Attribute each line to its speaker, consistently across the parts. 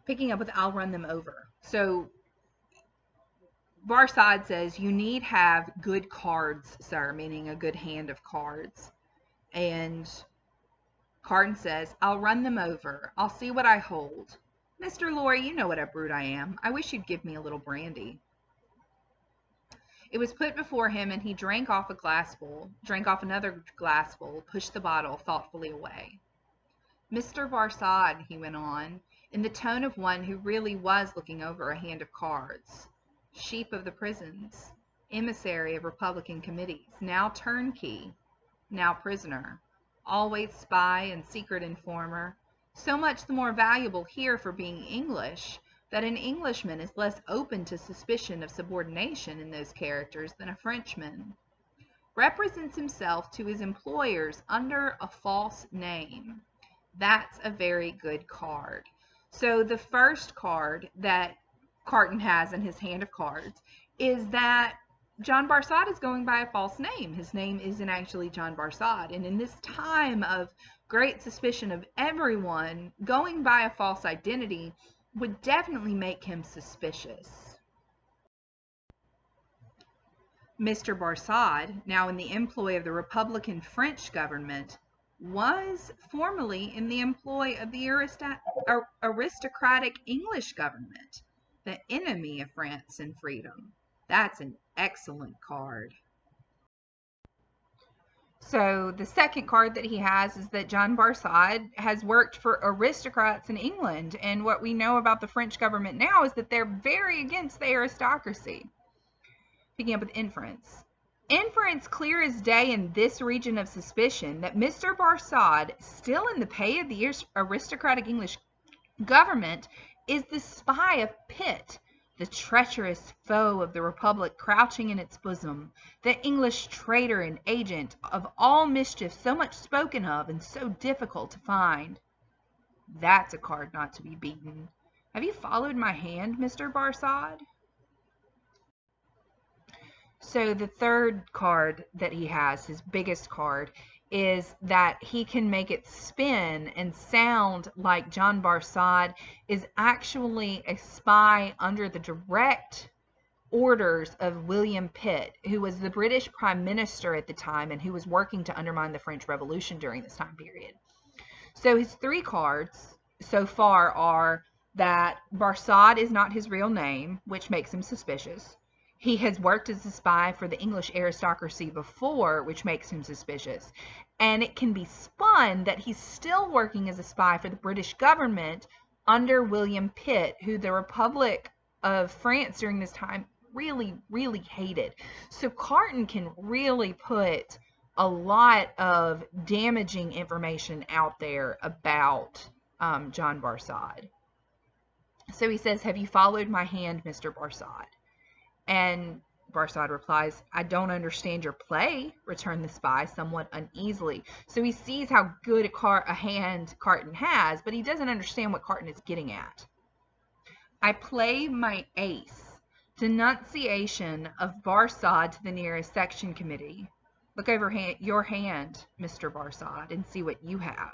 Speaker 1: picking up with I'll run them over. So Barsad says, you need have good cards, sir, meaning a good hand of cards. And Carton says, I'll run them over. I'll see what I hold. Mr. Lorry, you know what a brute I am. I wish you'd give me a little brandy. It was put before him, and he drank off another glassful, pushed the bottle thoughtfully away. Mr. Barsad, he went on, in the tone of one who really was looking over a hand of cards. Sheep of the prisons, emissary of Republican committees, now turnkey, now prisoner, always spy and secret informer, so much the more valuable here for being English, that an Englishman is less open to suspicion of subordination in those characters than a Frenchman. Represents himself to his employers under a false name. That's a very good card. So the first card that Carton has in his hand of cards is that John Barsad is going by a false name. His name isn't actually John Barsad. And in this time of great suspicion of everyone, going by a false identity would definitely make him suspicious. Mr. Barsad, now in the employ of the Republican French government, was formerly in the employ of the aristocratic English government, the enemy of France and freedom. That's an excellent card. So the second card that he has is that John Barsad has worked for aristocrats in England, and what we know about the French government now is that they're very against the aristocracy. Picking up with inference. Inference clear as day in this region of suspicion that Mr. Barsad, still in the pay of the aristocratic English government, is the spy of Pitt, the treacherous foe of the Republic crouching in its bosom, the English traitor and agent of all mischief so much spoken of and so difficult to find. That's a card not to be beaten. Have you followed my hand, Mr. Barsad? So the third card that he has, his biggest card, is that he can make it spin and sound like John Barsad is actually a spy under the direct orders of William Pitt, who was the British Prime Minister at the time and who was working to undermine the French Revolution during this time period. So his three cards so far are that Barsad is not his real name, which makes him suspicious. He has worked as a spy for the English aristocracy before, which makes him suspicious. And it can be spun that he's still working as a spy for the British government under William Pitt, who the Republic of France during this time really, really hated. So Carton can really put a lot of damaging information out there about John Barsad. So he says, have you followed my hand, Mr. Barsad? And Barsad replies, I don't understand your play, returned the spy somewhat uneasily. So he sees how good a hand Carton has, but he doesn't understand what Carton is getting at. I play my ace, denunciation of Barsad to the nearest section committee. Look over your hand, Mr. Barsad, and see what you have.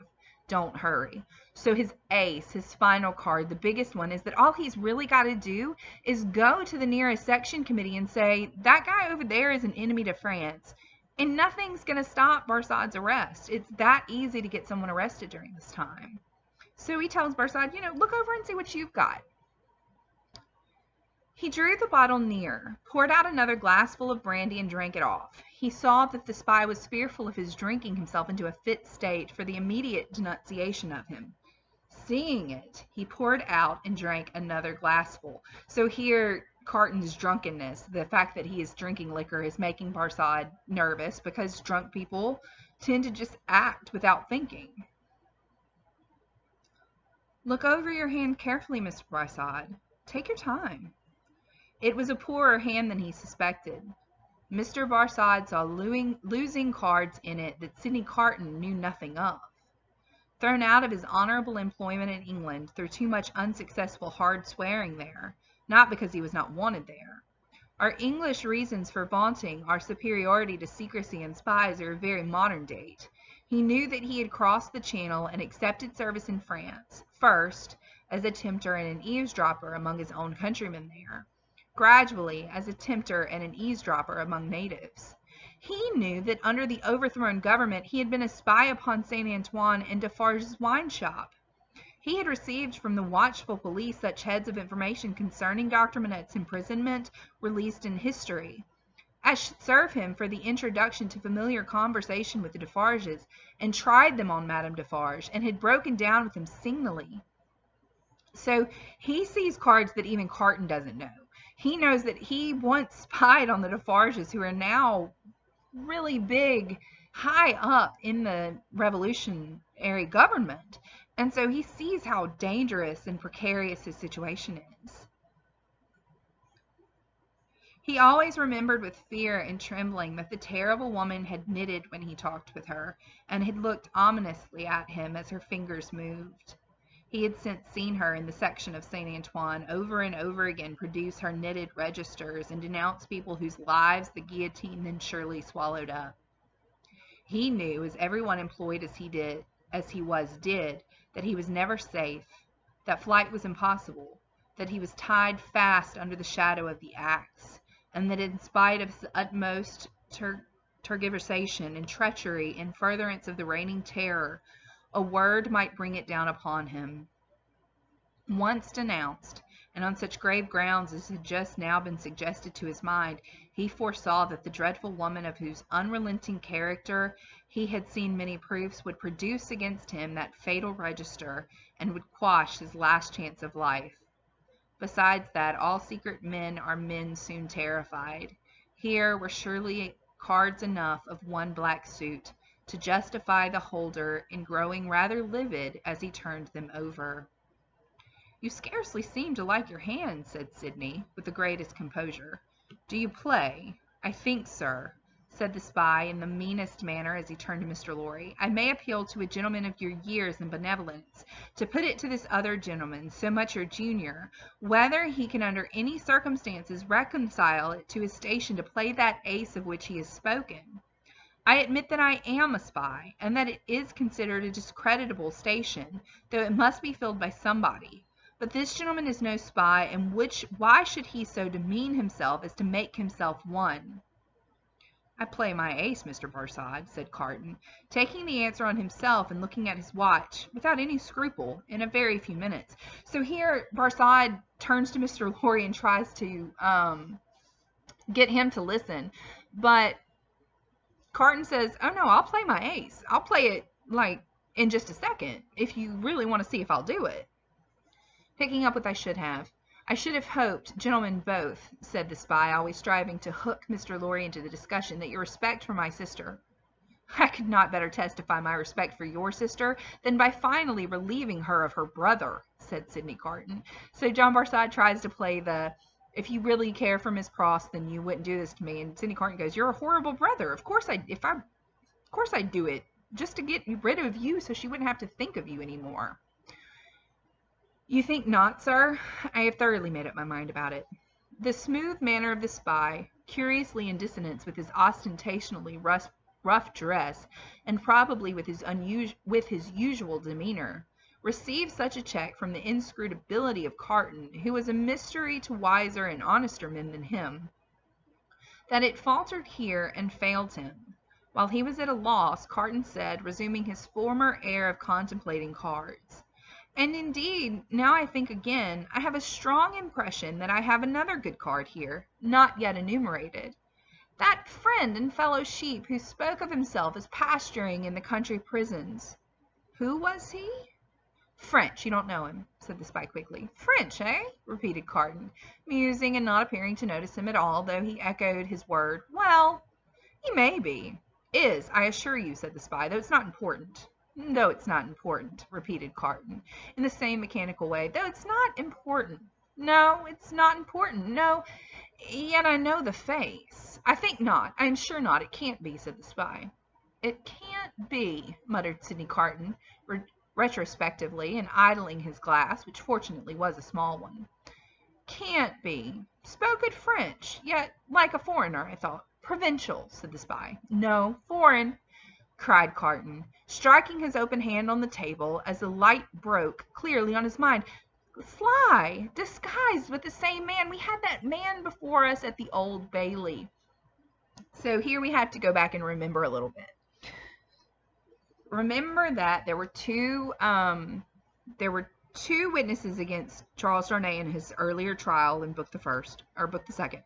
Speaker 1: Don't hurry. So his ace, his final card, the biggest one, is that all he's really got to do is go to the nearest section committee and say, that guy over there is an enemy to France. And nothing's going to stop Barsad's arrest. It's that easy to get someone arrested during this time. So he tells Barsad, look over and see what you've got. He drew the bottle near, poured out another glassful of brandy, and drank it off. He saw that the spy was fearful of his drinking himself into a fit state for the immediate denunciation of him. Seeing it, he poured out and drank another glassful. So here, Carton's drunkenness, the fact that he is drinking liquor, is making Barsad nervous, because drunk people tend to just act without thinking. Look over your hand carefully, Mr. Barsad. Take your time. It was a poorer hand than he suspected. Mr. Barsad saw losing cards in it that Sidney Carton knew nothing of. Thrown out of his honorable employment in England through too much unsuccessful hard swearing there, not because he was not wanted there. Our English reasons for vaunting our superiority to secrecy and spies are of very modern date. He knew that he had crossed the Channel and accepted service in France, first as a tempter and an eavesdropper among his own countrymen there, gradually as a tempter and an eavesdropper among natives. He knew that under the overthrown government he had been a spy upon Saint Antoine and Defarge's wine shop. He had received from the watchful police such heads of information concerning Dr. Manette's imprisonment, released in history, as should serve him for the introduction to familiar conversation with the Defarges, and tried them on Madame Defarge, and had broken down with them signally. So he sees cards that even Carton doesn't know. He knows that he once spied on the Defarges, who are now really big, high up in the revolutionary government. And so he sees how dangerous and precarious his situation is. He always remembered with fear and trembling that the terrible woman had knitted when he talked with her, and had looked ominously at him as her fingers moved. He had since seen her in the section of Saint Antoine over and over again produce her knitted registers and denounce people whose lives the guillotine then surely swallowed up. He knew, as everyone employed as he was did, that he was never safe, that flight was impossible, that he was tied fast under the shadow of the axe, and that in spite of his utmost tergiversation and treachery in furtherance of the reigning terror, a word might bring it down upon him. Once denounced, and on such grave grounds as had just now been suggested to his mind, he foresaw that the dreadful woman of whose unrelenting character he had seen many proofs would produce against him that fatal register, and would quash his last chance of life. Besides that, all secret men are men soon terrified. Here were surely cards enough of one black suit to justify the holder in growing rather livid as he turned them over. "You scarcely seem to like your hand," said Sidney, with the greatest composure. "Do you play?" "I think, sir," said the spy in the meanest manner as he turned to Mr. Lorry, "I may appeal to a gentleman of your years and benevolence, to put it to this other gentleman, so much your junior, whether he can under any circumstances reconcile it to his station to play that ace of which he has spoken. I admit that I am a spy, and that it is considered a discreditable station, though it must be filled by somebody. But this gentleman is no spy, and why should he so demean himself as to make himself one?" "I play my ace, Mr. Barsad," said Carton, taking the answer on himself and looking at his watch, without any scruple, in a very few minutes. So here Barsad turns to Mr. Lorry and tries to get him to listen, but Carton says, "Oh no, I'll play my ace. I'll play it like in just a second, if you really want to see if I'll do it." Picking up what I should have hoped, gentlemen both," said the spy, always striving to hook Mr. Lorry into the discussion, "that your respect for my sister—" "I could not better testify my respect for your sister than by finally relieving her of her brother," said Sidney Carton. So John Barsad tries to play the, "If you really care for Miss Pross, then you wouldn't do this to me." And Sidney Carton goes, "You're a horrible brother. Of course I'd do it, just to get rid of you so she wouldn't have to think of you anymore." "You think not, sir? I have thoroughly made up my mind about it." The smooth manner of the spy, curiously in dissonance with his ostentatiously rough dress, and probably with his usual demeanor, received such a check from the inscrutability of Carton, who was a mystery to wiser and honester men than him, that it faltered here and failed him. While he was at a loss, Carton said, resuming his former air of contemplating cards, "And indeed, now I think again, I have a strong impression that I have another good card here, not yet enumerated. That friend and fellow sheep who spoke of himself as pasturing in the country prisons. Who was he?" "French. You don't know him," said the spy quickly. "French, eh?" repeated Carton, musing and not appearing to notice him at all, though he echoed his word. "Well, he may be." "Is, I assure you," said the spy, "though it's not important." "Though it's not important," repeated Carton, in the same mechanical way. "Though it's not important. No, it's not important. No, yet I know the face. I think not. I am sure not. It can't be," said the spy. "It can't be," muttered Sidney Carton, retrospectively, and idling his glass, which fortunately was a small one. "Can't be. Spoke good French, yet like a foreigner, I thought." "Provincial," said the spy. "No, foreign. cried Carton, striking his open hand on the table as the light broke clearly on his mind. Sly, disguised with the same man. We had that man before us at the Old Bailey. So here we have to go back and remember a little bit. Remember that there were two witnesses against Charles Darnay in his earlier trial in Book the Second.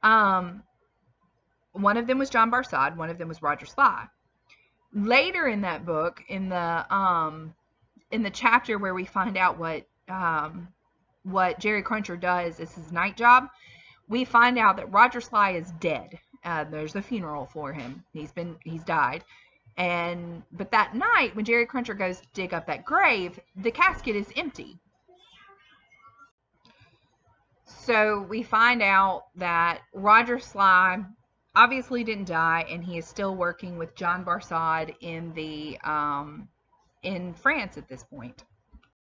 Speaker 1: One of them was John Barsad, one of them was Roger Sly. Later in that book, in the chapter where we find out what Jerry Cruncher does as his night job, we find out that Roger Sly is dead. There's a funeral for him. He's died. But that night, when Jerry Cruncher goes to dig up that grave, the casket is empty. So we find out that Roger Sly obviously didn't die, and he is still working with John Barsad in France at this point.